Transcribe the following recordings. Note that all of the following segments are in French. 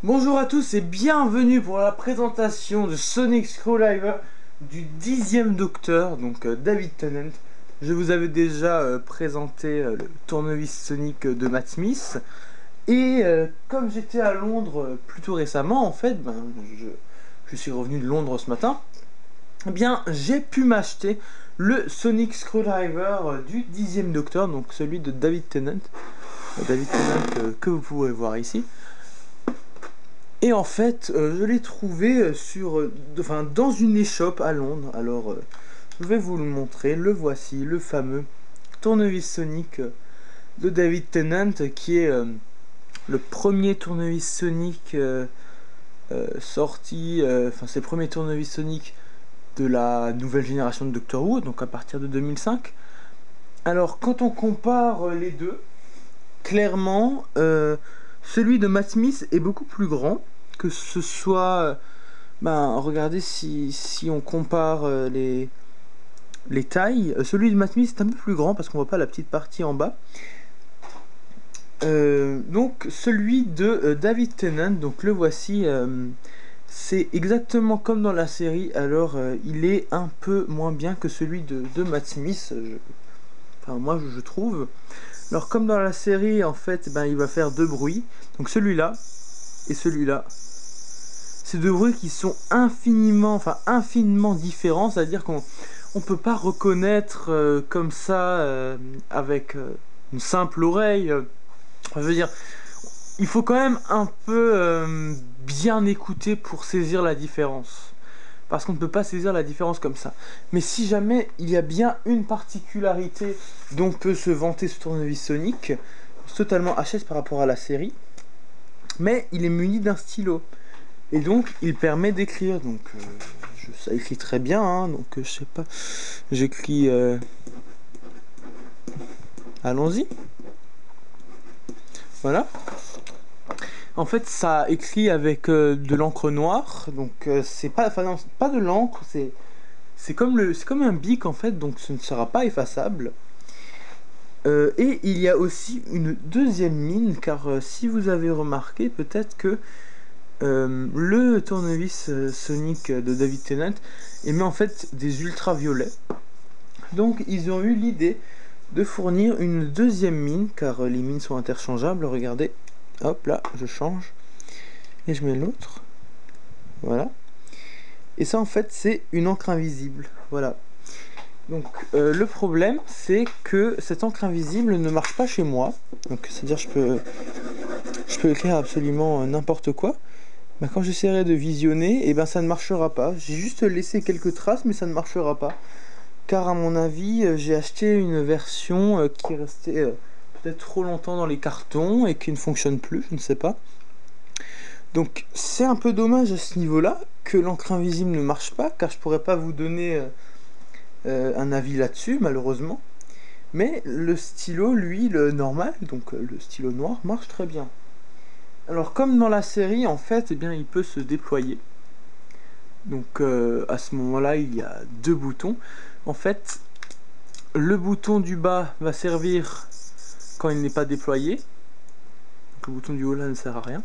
Bonjour à tous et bienvenue pour la présentation de Sonic Screwdriver du 10e Docteur, donc David Tennant. Je vous avais déjà présenté le tournevis Sonic de Matt Smith. Et comme j'étais à Londres plutôt récemment, en fait, je suis revenu de Londres ce matin. Eh bien, j'ai pu m'acheter le Sonic Screwdriver du 10e Docteur, donc celui de David Tennant. David Tennant que vous pouvez voir ici. Et en fait, je l'ai trouvé dans une échoppe à Londres. Alors, je vais vous le montrer. Le voici, le fameux tournevis Sonic de David Tennant, qui est le premier tournevis Sonic sorti. C'est le premier tournevis Sonic de la nouvelle génération de Doctor Who, donc à partir de 2005. Alors, quand on compare les deux, clairement, celui de Matt Smith est beaucoup plus grand, que ce soit... regardez si on compare les tailles. Celui de Matt Smith est un peu plus grand parce qu'on voit pas la petite partie en bas. Donc celui de David Tennant, donc le voici. C'est exactement comme dans la série. Alors il est un peu moins bien que celui de Matt Smith. Moi je trouve. Alors comme dans la série, en fait, il va faire deux bruits. Donc celui-là et celui-là. Ces deux bruits qui sont infiniment différents. C'est-à-dire qu'on ne peut pas reconnaître comme ça avec une simple oreille. Je veux dire, il faut quand même un peu bien écouter pour saisir la différence. Parce qu'on ne peut pas saisir la différence comme ça. Mais si jamais il y a bien une particularité dont peut se vanter ce tournevis Sonic, totalement HS par rapport à la série, mais il est muni d'un stylo. Et donc il permet d'écrire. Donc ça écrit très bien, hein, donc je sais pas. J'écris... Allons-y. Voilà. En fait, ça écrit avec de l'encre noire, donc c'est pas de l'encre, c'est comme un bic en fait, donc ce ne sera pas effaçable. Et il y a aussi une deuxième mine, car si vous avez remarqué, peut-être que le tournevis Sonic de David Tennant émet en fait des ultraviolets. Donc ils ont eu l'idée de fournir une deuxième mine, car les mines sont interchangeables, regardez. Hop là, je change. Et je mets l'autre. Voilà. Et ça en fait c'est une encre invisible. Voilà. Donc le problème c'est que cette encre invisible ne marche pas chez moi. Donc c'est-à-dire je peux écrire absolument n'importe quoi. Quand j'essaierai de visionner, ça ne marchera pas. J'ai juste laissé quelques traces mais ça ne marchera pas. Car à mon avis, j'ai acheté une version qui est restée peut-être trop longtemps dans les cartons et qui ne fonctionne plus, je ne sais pas. Donc c'est un peu dommage à ce niveau-là que l'encre invisible ne marche pas, car je pourrais pas vous donner un avis là-dessus, malheureusement. Mais le stylo, lui, le normal, donc le stylo noir, marche très bien. Alors comme dans la série, en fait, il peut se déployer. Donc à ce moment-là, il y a deux boutons. En fait, le bouton du bas va servir quand il n'est pas déployé. Donc le bouton du haut là ne sert à rien.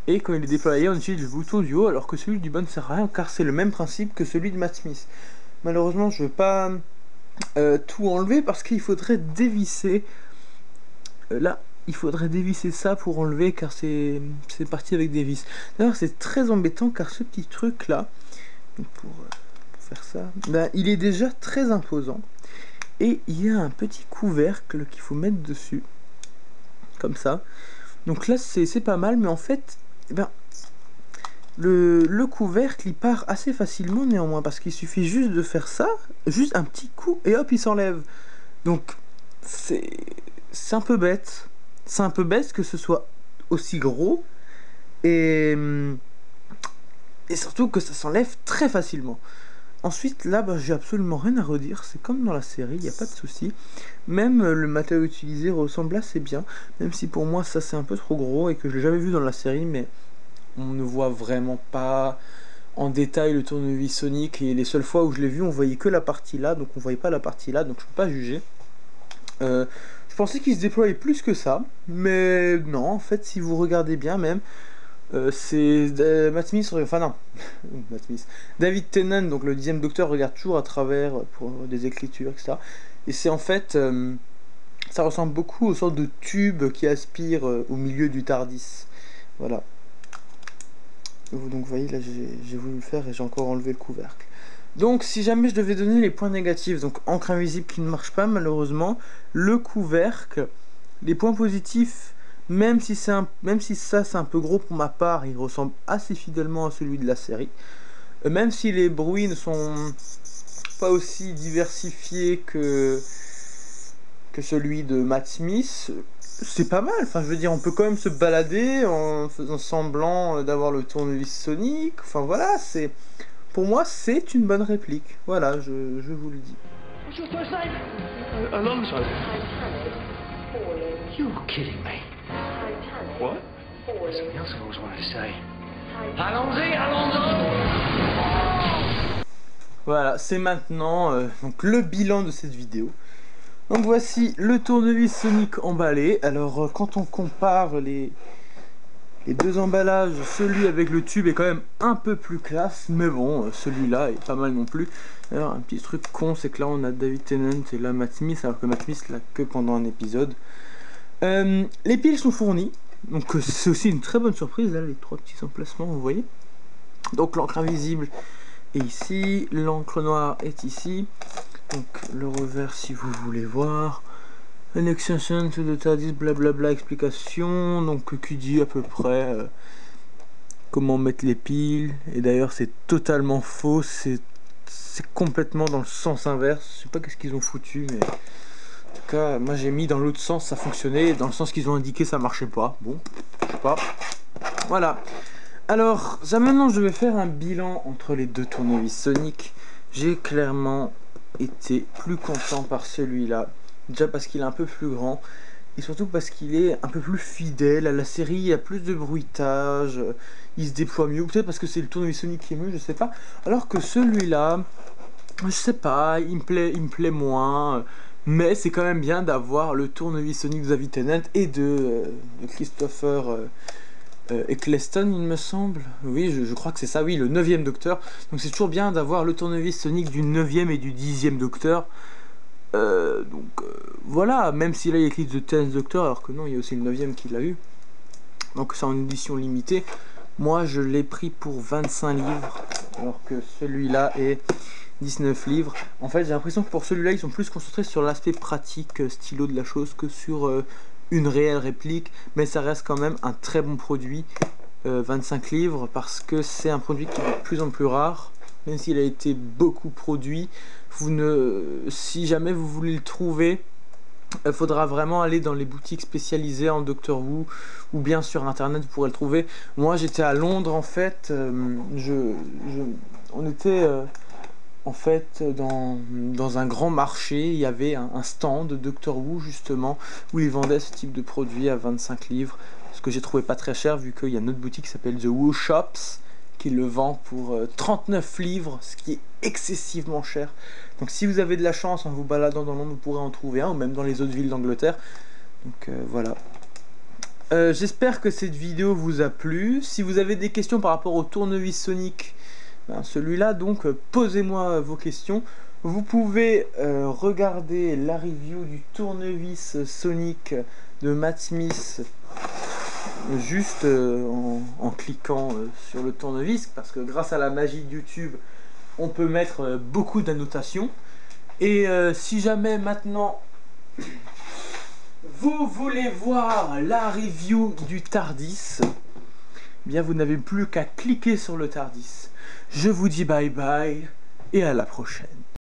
Et quand il est déployé, on utilise le bouton du haut, alors que celui du bas ne sert à rien, car c'est le même principe que celui de Matt Smith. Malheureusement, je ne veux pas tout enlever, parce qu'il faudrait dévisser. Là, il faudrait dévisser ça pour enlever, car c'est parti avec des vis. D'ailleurs, c'est très embêtant, car ce petit truc là, pour faire ça, il est déjà très imposant. Et il y a un petit couvercle qu'il faut mettre dessus, comme ça. Donc là c'est pas mal, mais en fait le couvercle il part assez facilement néanmoins, parce qu'il suffit juste de faire ça, juste un petit coup et hop il s'enlève. Donc c'est un peu bête. C'est un peu bête que ce soit aussi gros et surtout que ça s'enlève très facilement. Ensuite, là, j'ai absolument rien à redire. C'est comme dans la série, il n'y a pas de souci. Même le matériau utilisé ressemble assez bien. Même si pour moi, ça c'est un peu trop gros et que je l'ai jamais vu dans la série. Mais on ne voit vraiment pas en détail le tournevis Sonic. Et les seules fois où je l'ai vu, on voyait que la partie là. Donc on voyait pas la partie là. Donc je peux pas juger. Je pensais qu'il se déployait plus que ça. Mais non, en fait, si vous regardez bien même, C'est Matt Smith, enfin non, Matt Smith. David Tennant, donc le 10e docteur, regarde toujours à travers pour des écritures, etc. Et c'est en fait, ça ressemble beaucoup aux sortes de tubes qui aspirent au milieu du TARDIS. Voilà. Donc vous voyez, là j'ai voulu le faire et j'ai encore enlevé le couvercle. Donc si jamais je devais donner les points négatifs, donc encre invisible qui ne marche pas malheureusement, le couvercle, les points positifs, même si ça c'est un peu gros pour ma part, il ressemble assez fidèlement à celui de la série. Même si les bruits ne sont pas aussi diversifiés que celui de Matt Smith, c'est pas mal. Enfin, je veux dire, on peut quand même se balader en faisant semblant d'avoir le tournevis sonique. Enfin voilà, pour moi, c'est une bonne réplique. Voilà, je vous le dis. What's your first name? Alonso. You're kidding me. What? Something else I always wanted to say. Alonso. Voilà, c'est maintenant donc le bilan de cette vidéo. Donc voici le tournevis Sonic emballé. Alors quand on compare les deux emballages, celui avec le tube est quand même un peu plus classe, mais bon, celui-là est pas mal non plus. Alors un petit truc con, c'est que là on a David Tennant et là Matt Smith, alors que Matt Smith l'a que pendant un épisode. Les piles sont fournies, donc c'est aussi une très bonne surprise, là les 3 petits emplacements, vous voyez. Donc l'encre invisible est ici, l'encre noire est ici. Donc le revers si vous voulez voir. An extension to the TARDIS, blablabla, explication. Donc qui dit à peu près comment mettre les piles. Et d'ailleurs c'est totalement faux, c'est complètement dans le sens inverse. Je sais pas qu'est-ce qu'ils ont foutu, mais en tout cas moi j'ai mis dans l'autre sens, ça fonctionnait. Dans le sens qu'ils ont indiqué, ça marchait pas. Bon, je sais pas. Voilà. Alors ça, maintenant je vais faire un bilan entre les deux tournevis Sonic. J'ai clairement été plus content par celui-là, déjà parce qu'il est un peu plus grand et surtout parce qu'il est un peu plus fidèle à la série. Il y a plus de bruitage, il se déploie mieux, peut-être parce que c'est le tournevis Sonic qui est mieux, je sais pas. Alors que celui-là, je sais pas, il me plaît moins, mais c'est quand même bien d'avoir le tournevis Sonic de David Tennant et de Christopher Eccleston, il me semble. Oui, je crois que c'est ça, oui, le 9e docteur. Donc c'est toujours bien d'avoir le tournevis Sonic du 9e et du 10e docteur. Voilà, même si là il y a écrit The 10th Doctor, alors que non, il y a aussi le 9e qui l'a eu. Donc c'est en édition limitée. Moi je l'ai pris pour 25 livres, alors que celui-là est 19 livres. En fait, j'ai l'impression que pour celui-là, ils sont plus concentrés sur l'aspect pratique, stylo de la chose, que sur une réelle réplique, mais ça reste quand même un très bon produit, 25 livres, parce que c'est un produit qui est de plus en plus rare, même s'il a été beaucoup produit. Si jamais vous voulez le trouver, il faudra vraiment aller dans les boutiques spécialisées en Doctor Who, ou bien sur internet vous pourrez le trouver. Moi j'étais à Londres en fait, on était en fait dans un grand marché. Il y avait un stand de Doctor Who justement où ils vendaient ce type de produit à 25 livres, ce que j'ai trouvé pas très cher vu qu'il y a une autre boutique qui s'appelle The Who Shops qui le vend pour 39 livres, ce qui est excessivement cher. Donc si vous avez de la chance en vous baladant dans Londres, vous pourrez en trouver un, ou même dans les autres villes d'Angleterre. Donc voilà. J'espère que cette vidéo vous a plu. Si vous avez des questions par rapport au tournevis Sonic, celui-là, donc posez-moi vos questions. Vous pouvez regarder la review du tournevis Sonic de Matt Smith juste en cliquant sur le tournevis, parce que grâce à la magie de YouTube, on peut mettre beaucoup d'annotations. Et si jamais maintenant vous voulez voir la review du TARDIS, bien vous n'avez plus qu'à cliquer sur le TARDIS. Je vous dis bye bye et à la prochaine.